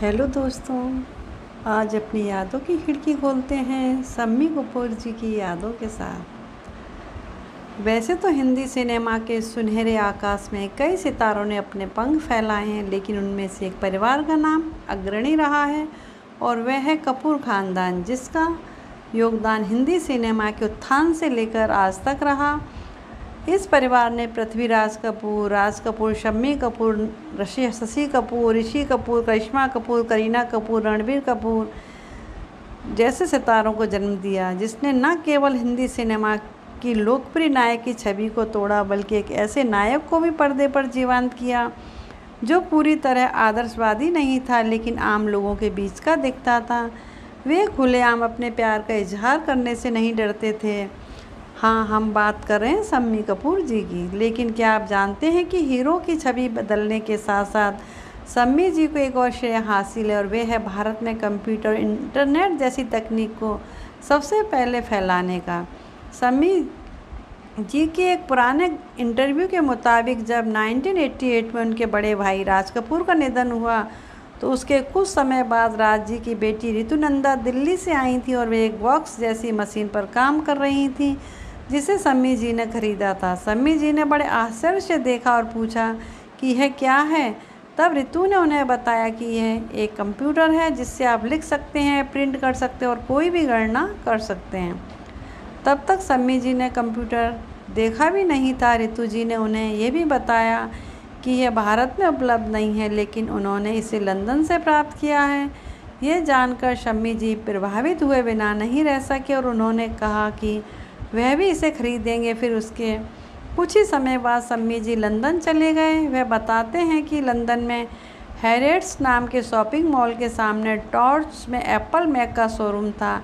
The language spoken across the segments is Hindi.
हेलो दोस्तों, आज अपनी यादों की खिड़की खोलते हैं शम्मी कपूर जी की यादों के साथ। वैसे तो हिंदी सिनेमा के सुनहरे आकाश में कई सितारों ने अपने पंख फैलाए हैं, लेकिन उनमें से एक परिवार का नाम अग्रणी रहा है और वह है कपूर ख़ानदान, जिसका योगदान हिंदी सिनेमा के उत्थान से लेकर आज तक रहा। इस परिवार ने पृथ्वीराज कपूर, राज कपूर, शम्मी कपूर, शशि कपूर, ऋषि कपूर, करिश्मा कपूर, करीना कपूर, रणबीर कपूर जैसे सितारों को जन्म दिया, जिसने न केवल हिंदी सिनेमा की लोकप्रिय नायक की छवि को तोड़ा, बल्कि एक ऐसे नायक को भी पर्दे पर जीवंत किया जो पूरी तरह आदर्शवादी नहीं था, लेकिन आम लोगों के बीच का दिखता था। वे खुलेआम अपने प्यार का इजहार करने से नहीं डरते थे। हाँ, हम बात कर रहे हैं शम्मी कपूर जी की। लेकिन क्या आप जानते हैं कि हीरो की छवि बदलने के साथ साथ शम्मी जी को एक और श्रेय हासिल है, और वे है भारत में कंप्यूटर इंटरनेट जैसी तकनीक को सबसे पहले फैलाने का। शम्मी जी के एक पुराने इंटरव्यू के मुताबिक जब 1988 में उनके बड़े भाई राज कपूर का निधन हुआ, तो उसके कुछ समय बाद राज जी की बेटी ऋतुनंदा दिल्ली से आई थी और वे एक बॉक्स जैसी मशीन पर काम कर रही थी, जिसे शम्मी जी ने खरीदा था। शम्मी जी ने बड़े आश्चर्य से देखा और पूछा कि यह क्या है। तब ऋतु ने उन्हें बताया कि यह एक कंप्यूटर है जिससे आप लिख सकते हैं, प्रिंट कर सकते हैं और कोई भी गणना कर सकते हैं। तब तक शम्मी जी ने कंप्यूटर देखा भी नहीं था। ऋतु जी ने उन्हें यह भी बताया कि यह भारत में उपलब्ध नहीं है, लेकिन उन्होंने इसे लंदन से प्राप्त किया है। यह जानकर शम्मी जी प्रभावित हुए बिना नहीं रह सके और उन्होंने कहा कि वह भी इसे खरीदेंगे। फिर उसके कुछ ही समय बाद शम्मी जी लंदन चले गए। वह बताते हैं कि लंदन में हैरियट्स नाम के शॉपिंग मॉल के सामने टॉर्च में एप्पल मैक का शोरूम था।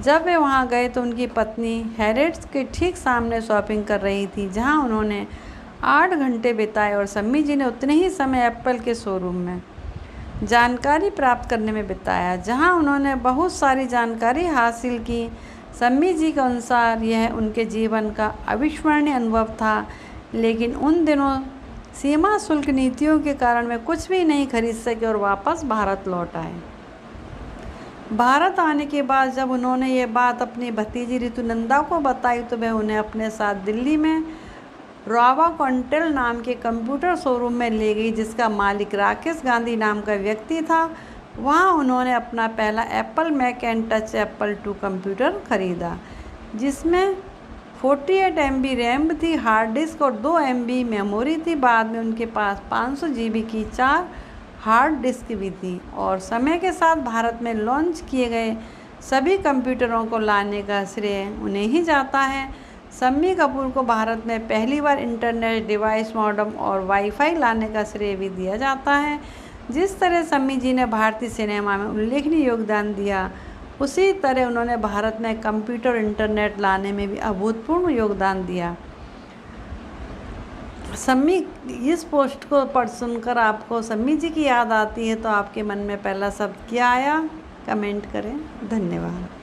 जब वे वहां गए तो उनकी पत्नी हैरियट्स के ठीक सामने शॉपिंग कर रही थी, जहां उन्होंने 8 घंटे बिताए, और शम्मी जी ने उतने ही समय एप्पल के शोरूम में जानकारी प्राप्त करने में बिताया, जहां उन्होंने बहुत सारी जानकारी हासिल की। शम्मी जी के अनुसार यह उनके जीवन का अविस्मरणीय अनुभव था, लेकिन उन दिनों सीमा शुल्क नीतियों के कारण वे कुछ भी नहीं खरीद सके और वापस भारत लौट आए। भारत आने के बाद जब उन्होंने ये बात अपनी भतीजी ऋतुनंदा को बताई, तो वह उन्हें अपने साथ दिल्ली में रावा कॉन्टेल नाम के कंप्यूटर शोरूम में ले गई, जिसका मालिक राकेश गांधी नाम का व्यक्ति था। वहाँ उन्होंने अपना पहला एप्पल मैकिन्टॉश एप्पल II कंप्यूटर खरीदा, जिसमें 48 MB रैम थी, हार्ड डिस्क और 2 MB मेमोरी थी। बाद में उनके पास 500 GB की 4 हार्ड डिस्क भी थी। और समय के साथ भारत में लॉन्च किए गए सभी कंप्यूटरों को लाने का श्रेय उन्हें ही जाता है। शम्मी कपूर को भारत में पहली बार इंटरनेट डिवाइस मॉडेम और वाईफाई लाने का श्रेय भी दिया जाता है। जिस तरह शम्मी जी ने भारतीय सिनेमा में उल्लेखनीय योगदान दिया, उसी तरह उन्होंने भारत में कंप्यूटर इंटरनेट लाने में भी अभूतपूर्व योगदान दिया। शम्मी इस पोस्ट को पढ़ सुनकर आपको शम्मी जी की याद आती है, तो आपके मन में पहला शब्द क्या आया? कमेंट करें। धन्यवाद।